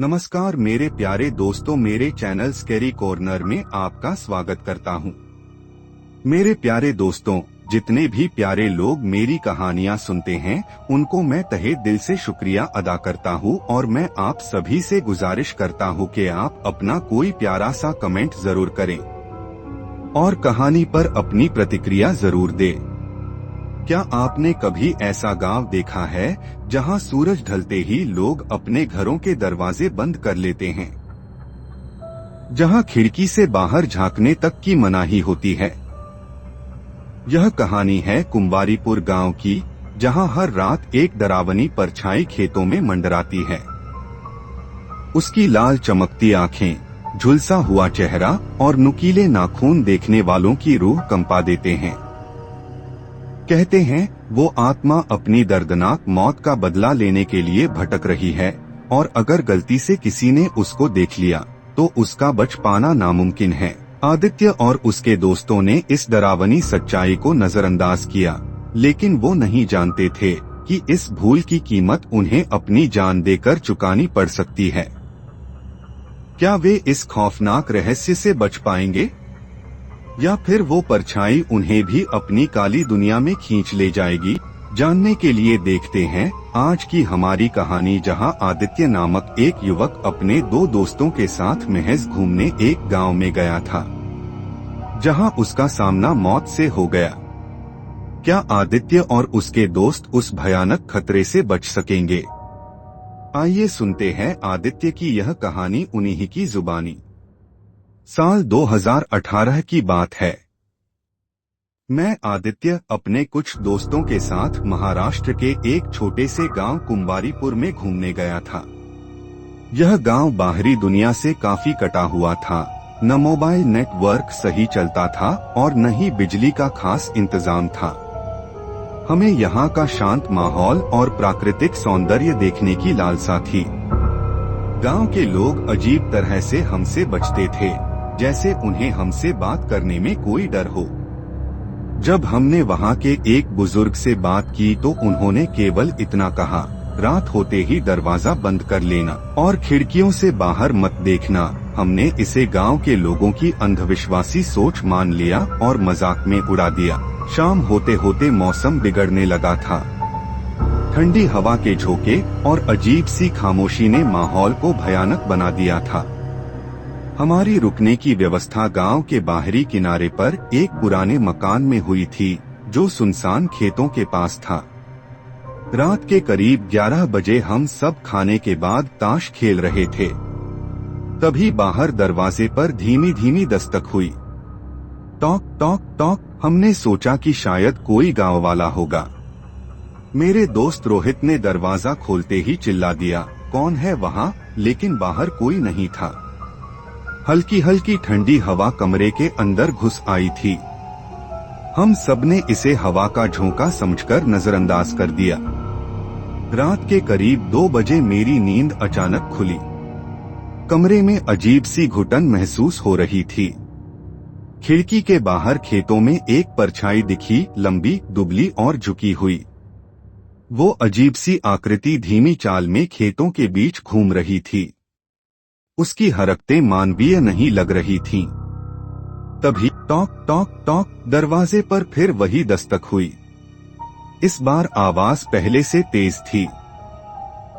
नमस्कार मेरे प्यारे दोस्तों, मेरे चैनल स्कैरी कॉर्नर में आपका स्वागत करता हूं। मेरे प्यारे दोस्तों, जितने भी प्यारे लोग मेरी कहानियां सुनते हैं उनको मैं तहे दिल से शुक्रिया अदा करता हूं और मैं आप सभी से गुजारिश करता हूं कि आप अपना कोई प्यारा सा कमेंट जरूर करें और कहानी पर अपनी प्रतिक्रिया जरूर दें। क्या आपने कभी ऐसा गांव देखा है जहां सूरज ढलते ही लोग अपने घरों के दरवाजे बंद कर लेते हैं, जहां खिड़की से बाहर झांकने तक की मनाही होती है? यह कहानी है कुंवारीपुर गांव की, जहां हर रात एक डरावनी परछाई खेतों में मंडराती है। उसकी लाल चमकती आंखें, झुलसा हुआ चेहरा और नुकीले नाखून देखने वालों की रूह कंपा देते हैं। कहते हैं वो आत्मा अपनी दर्दनाक मौत का बदला लेने के लिए भटक रही है और अगर गलती से किसी ने उसको देख लिया तो उसका बच पाना नामुमकिन है। आदित्य और उसके दोस्तों ने इस डरावनी सच्चाई को नजरअंदाज किया, लेकिन वो नहीं जानते थे कि इस भूल की कीमत उन्हें अपनी जान देकर चुकानी पड़ सकती है। क्या वे इस खौफनाक रहस्य से बच पाएंगे या फिर वो परछाई उन्हें भी अपनी काली दुनिया में खींच ले जाएगी? जानने के लिए देखते हैं आज की हमारी कहानी, जहां आदित्य नामक एक युवक अपने दो दोस्तों के साथ महज घूमने एक गांव में गया था, जहां उसका सामना मौत से हो गया। क्या आदित्य और उसके दोस्त उस भयानक खतरे से बच सकेंगे? आइए सुनते हैं आदित्य की यह कहानी उन्हीं की जुबानी। साल 2018 की बात है। मैं आदित्य अपने कुछ दोस्तों के साथ महाराष्ट्र के एक छोटे से गांव कुंवारीपुर में घूमने गया था। यह गांव बाहरी दुनिया से काफी कटा हुआ था। न मोबाइल नेटवर्क सही चलता था और न ही बिजली का खास इंतजाम था। हमें यहाँ का शांत माहौल और प्राकृतिक सौंदर्य देखने की लालसा थी। गांव के लोग अजीब तरह से हमसे बचते थे, जैसे उन्हें हमसे बात करने में कोई डर हो। जब हमने वहां के एक बुजुर्ग से बात की तो उन्होंने केवल इतना कहा, रात होते ही दरवाजा बंद कर लेना और खिड़कियों से बाहर मत देखना। हमने इसे गांव के लोगों की अंधविश्वासी सोच मान लिया और मजाक में उड़ा दिया। शाम होते होते मौसम बिगड़ने लगा था। ठंडी हवा के झोंके और अजीब सी खामोशी ने माहौल को भयानक बना दिया था। हमारी रुकने की व्यवस्था गांव के बाहरी किनारे पर एक पुराने मकान में हुई थी, जो सुनसान खेतों के पास था। रात के करीब 11 बजे हम सब खाने के बाद ताश खेल रहे थे। तभी बाहर दरवाजे पर धीमी धीमी दस्तक हुई। Talk talk talk. हमने सोचा कि शायद कोई गांव वाला होगा। मेरे दोस्त रोहित ने दरवाजा खोलते ही चिल्ला दिया, कौन है वहाँ? लेकिन बाहर कोई नहीं था। हल्की हल्की ठंडी हवा कमरे के अंदर घुस आई थी। हम सबने इसे हवा का झोंका समझकर नजरअंदाज कर दिया। रात के करीब 2 बजे मेरी नींद अचानक खुली। कमरे में अजीब सी घुटन महसूस हो रही थी। खिड़की के बाहर खेतों में एक परछाई दिखी, लंबी, दुबली और झुकी हुई। वो अजीब सी आकृति धीमी चाल में खेतों के बीच घूम रही थी। उसकी हरकतें मानवीय नहीं लग रही थीं। तभी टॉक टॉक टॉक, दरवाजे पर फिर वही दस्तक हुई। इस बार आवाज पहले से तेज थी।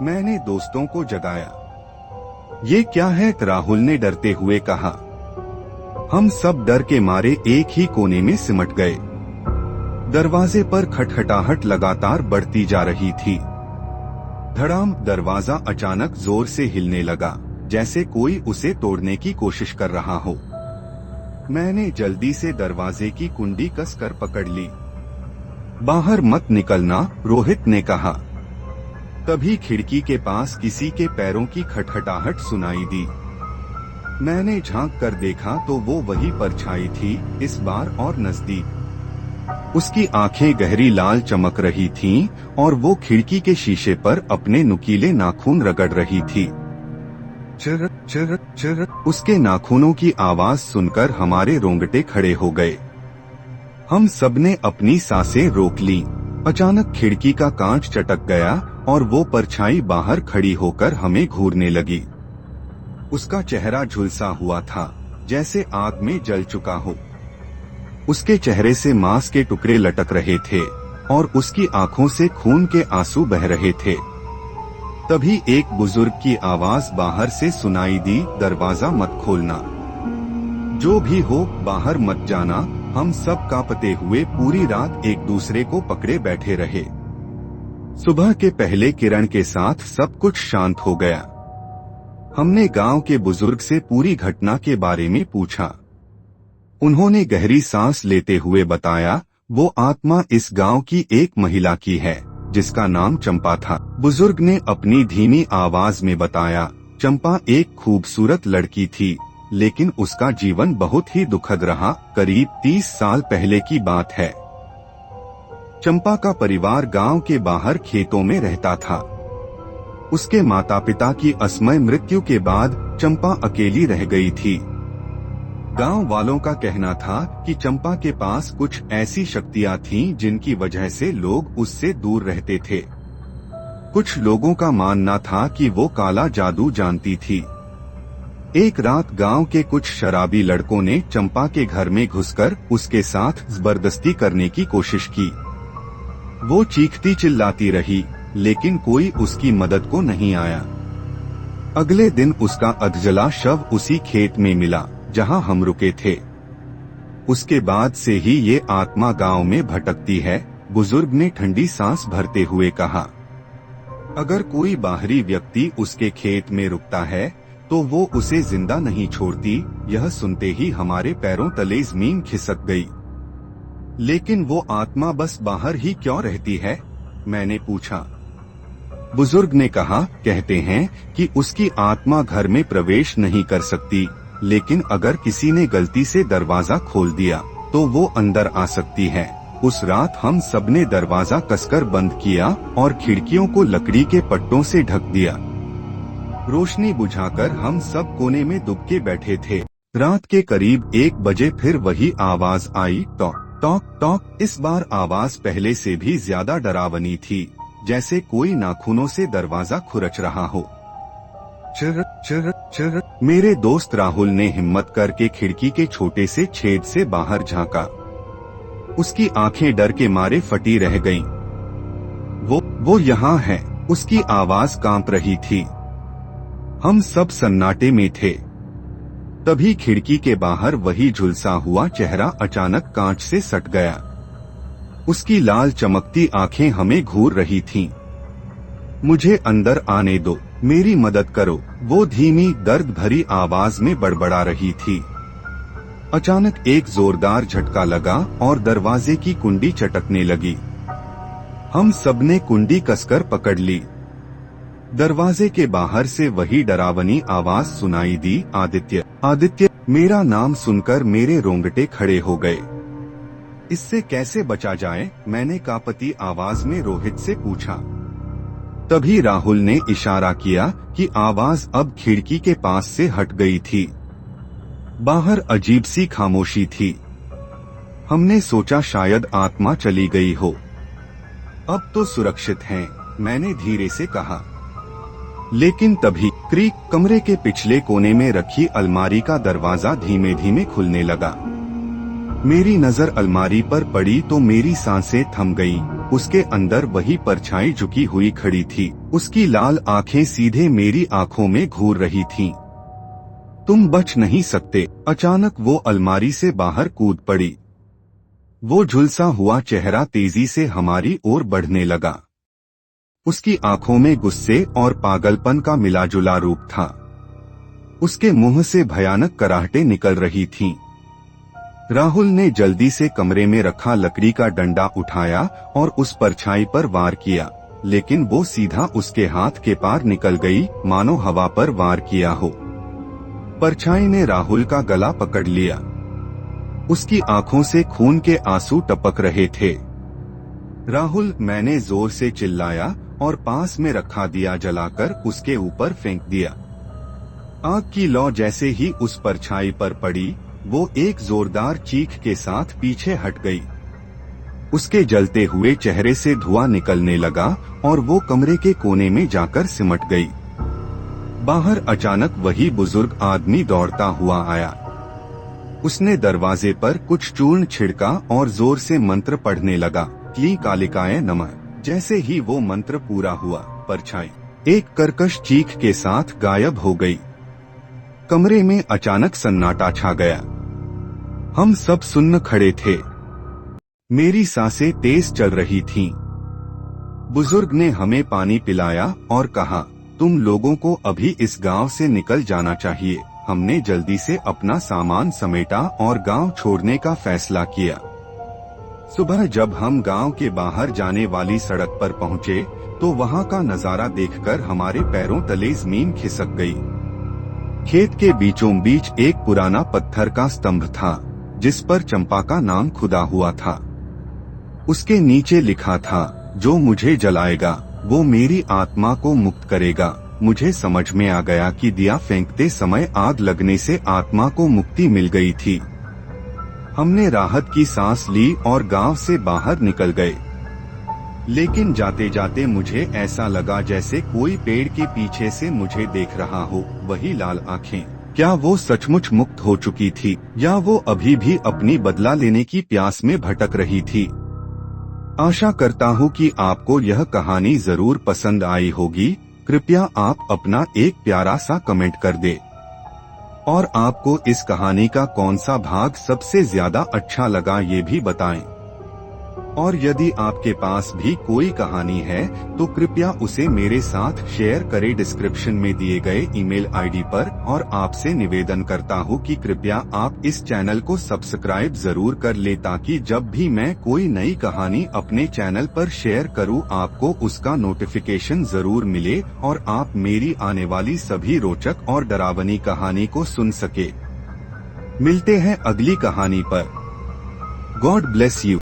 मैंने दोस्तों को जगाया। ये क्या है? राहुल ने डरते हुए कहा। हम सब डर के मारे एक ही कोने में सिमट गए। दरवाजे पर खटखटाहट लगातार बढ़ती जा रही थी। धड़ाम, दरवाजा अचानक जोर से हिलने लगा, जैसे कोई उसे तोड़ने की कोशिश कर रहा हो। मैंने जल्दी से दरवाजे की कुंडी कसकर पकड़ ली। बाहर मत निकलना, रोहित ने कहा। तभी खिड़की के पास किसी के पैरों की खटखटाहट सुनाई दी। मैंने झांक कर देखा तो वो वही परछाई थी, इस बार और नजदीक। उसकी आंखें गहरी लाल चमक रही थीं और वो खिड़की के शीशे पर अपने नुकीले नाखून रगड़ रही थी। चिरक चिरक चिरक। उसके नाखूनों की आवाज सुनकर हमारे रोंगटे खड़े हो गए। हम सबने अपनी सांसें रोक ली। अचानक खिड़की का कांच चटक गया और वो परछाई बाहर खड़ी होकर हमें घूरने लगी। उसका चेहरा झुलसा हुआ था, जैसे आग में जल चुका हो। उसके चेहरे से मांस के टुकड़े लटक रहे थे और उसकी आंखों से खून के आंसू बह रहे थे। तभी एक बुजुर्ग की आवाज बाहर से सुनाई दी, दरवाजा मत खोलना, जो भी हो बाहर मत जाना। हम सब कांपते हुए पूरी रात एक दूसरे को पकड़े बैठे रहे। सुबह के पहले किरण के साथ सब कुछ शांत हो गया। हमने गांव के बुजुर्ग से पूरी घटना के बारे में पूछा। उन्होंने गहरी सांस लेते हुए बताया, वो आत्मा इस गांव की एक महिला की है जिसका नाम चंपा था। बुजुर्ग ने अपनी धीमी आवाज में बताया, चंपा एक खूबसूरत लड़की थी, लेकिन उसका जीवन बहुत ही दुखद रहा। करीब 30 साल पहले की बात है। चंपा का परिवार गांव के बाहर खेतों में रहता था। उसके माता पिता की असमय मृत्यु के बाद चंपा अकेली रह गई थी। गांव वालों का कहना था कि चंपा के पास कुछ ऐसी शक्तियां थीं जिनकी वजह से लोग उससे दूर रहते थे। कुछ लोगों का मानना था कि वो काला जादू जानती थी। एक रात गांव के कुछ शराबी लड़कों ने चंपा के घर में घुसकर उसके साथ जबरदस्ती करने की कोशिश की। वो चीखती चिल्लाती रही, लेकिन कोई उसकी मदद को नहीं आया। अगले दिन उसका अधजला शव उसी खेत में मिला जहां हम रुके थे। उसके बाद से ही ये आत्मा गांव में भटकती है। बुजुर्ग ने ठंडी सांस भरते हुए कहा, अगर कोई बाहरी व्यक्ति उसके खेत में रुकता है तो वो उसे जिंदा नहीं छोड़ती। यह सुनते ही हमारे पैरों तले जमीन खिसक गई। लेकिन वो आत्मा बस बाहर ही क्यों रहती है? मैंने पूछा। बुजुर्ग ने कहा, कहते हैं कि उसकी आत्मा घर में प्रवेश नहीं कर सकती, लेकिन अगर किसी ने गलती से दरवाजा खोल दिया तो वो अंदर आ सकती है। उस रात हम सबने दरवाजा कसकर बंद किया और खिड़कियों को लकड़ी के पट्टों से ढक दिया। रोशनी बुझाकर हम सब कोने में दुबके बैठे थे। रात के करीब 1 बजे फिर वही आवाज आई, टॉक टॉक टॉक। इस बार आवाज पहले से भी ज्यादा डरावनी थी, जैसे कोई नाखूनों से दरवाजा खुरच रहा हो। चर चर चर। मेरे दोस्त राहुल ने हिम्मत करके खिड़की के छोटे से छेद से बाहर झांका। उसकी आंखें डर के मारे फटी रह गईं। वो यहाँ है। उसकी आवाज कांप रही थी। हम सब सन्नाटे में थे। तभी खिड़की के बाहर वही झुलसा हुआ चेहरा अचानक कांच से सट गया। उसकी लाल चमकती आंखें हमें घूर रही थीं। मुझे अंदर आने दो, मेरी मदद करो, वो धीमी दर्द भरी आवाज में बड़बड़ा रही थी। अचानक एक जोरदार झटका लगा और दरवाजे की कुंडी चटकने लगी। हम सबने कुंडी कसकर पकड़ ली। दरवाजे के बाहर से वही डरावनी आवाज सुनाई दी, आदित्य आदित्य। मेरा नाम सुनकर मेरे रोंगटे खड़े हो गए। इससे कैसे बचा जाए? मैंने कांपती आवाज में रोहित से पूछा। तभी राहुल ने इशारा किया कि आवाज अब खिड़की के पास से हट गई थी। बाहर अजीब सी खामोशी थी। हमने सोचा शायद आत्मा चली गई हो। अब तो सुरक्षित हैं, मैंने धीरे से कहा। लेकिन तभी क्रीक। कमरे के पिछले कोने में रखी अलमारी का दरवाजा धीमे धीमे खुलने लगा। मेरी नजर अलमारी पर पड़ी तो मेरी सांसें थम गईं। उसके अंदर वही परछाई झुकी हुई खड़ी थी। उसकी लाल आंखें सीधे मेरी आंखों में घूर रही थीं। तुम बच नहीं सकते। अचानक वो अलमारी से बाहर कूद पड़ी। वो झुलसा हुआ चेहरा तेजी से हमारी ओर बढ़ने लगा। उसकी आंखों में गुस्से और पागलपन का मिलाजुला रूप था। उसके मुंह से भयानक कराहटें निकल रही थीं। राहुल ने जल्दी से कमरे में रखा लकड़ी का डंडा उठाया और उस परछाई पर वार किया, लेकिन वो सीधा उसके हाथ के पार निकल गई, मानो हवा पर वार किया हो। परछाई ने राहुल का गला पकड़ लिया। उसकी आंखों से खून के आंसू टपक रहे थे। राहुल, मैंने जोर से चिल्लाया और पास में रखा दिया जलाकर उसके ऊपर फेंक दिया। आग की लौ जैसे ही उस परछाई पर पड़ी, वो एक जोरदार चीख के साथ पीछे हट गई। उसके जलते हुए चेहरे से धुआं निकलने लगा और वो कमरे के कोने में जाकर सिमट गई। बाहर अचानक वही बुजुर्ग आदमी दौड़ता हुआ आया। उसने दरवाजे पर कुछ चूर्ण छिड़का और जोर से मंत्र पढ़ने लगा, क्ली कालिकाय नमः। जैसे ही वो मंत्र पूरा हुआ, परछाई एक कर्कश चीख के साथ गायब हो गई। कमरे में अचानक सन्नाटा छा गया। हम सब सुन्न खड़े थे। मेरी सांसें तेज चल रही थीं। बुजुर्ग ने हमें पानी पिलाया और कहा, तुम लोगों को अभी इस गांव से निकल जाना चाहिए। हमने जल्दी से अपना सामान समेटा और गांव छोड़ने का फैसला किया। सुबह जब हम गांव के बाहर जाने वाली सड़क पर पहुंचे, तो वहां का नजारा देखकर हमारे पैरों तले जमीन खिसक गई। खेत के बीचों बीच एक पुराना पत्थर का स्तंभ था, जिस पर चंपा का नाम खुदा हुआ था। उसके नीचे लिखा था, जो मुझे जलाएगा वो मेरी आत्मा को मुक्त करेगा। मुझे समझ में आ गया कि दिया फेंकते समय आग लगने से आत्मा को मुक्ति मिल गई थी। हमने राहत की सांस ली और गांव से बाहर निकल गए। लेकिन जाते जाते मुझे ऐसा लगा जैसे कोई पेड़ के पीछे से मुझे देख रहा हो, वही लाल आंखें। क्या वो सचमुच मुक्त हो चुकी थी, या वो अभी भी अपनी बदला लेने की प्यास में भटक रही थी? आशा करता हूँ कि आपको यह कहानी जरूर पसंद आई होगी। कृपया आप अपना एक प्यारा सा कमेंट कर दे और आपको इस कहानी का कौन सा भाग सबसे ज्यादा अच्छा लगा ये भी बताएं। और यदि आपके पास भी कोई कहानी है तो कृपया उसे मेरे साथ शेयर करें डिस्क्रिप्शन में दिए गए ईमेल आईडी पर। और आपसे निवेदन करता हूं कि कृपया आप इस चैनल को सब्सक्राइब जरूर कर ले, ताकि जब भी मैं कोई नई कहानी अपने चैनल पर शेयर करूं आपको उसका नोटिफिकेशन जरूर मिले और आप मेरी आने वाली सभी रोचक और डरावनी कहानी को सुन सके। मिलते हैं अगली कहानी पर। God bless you.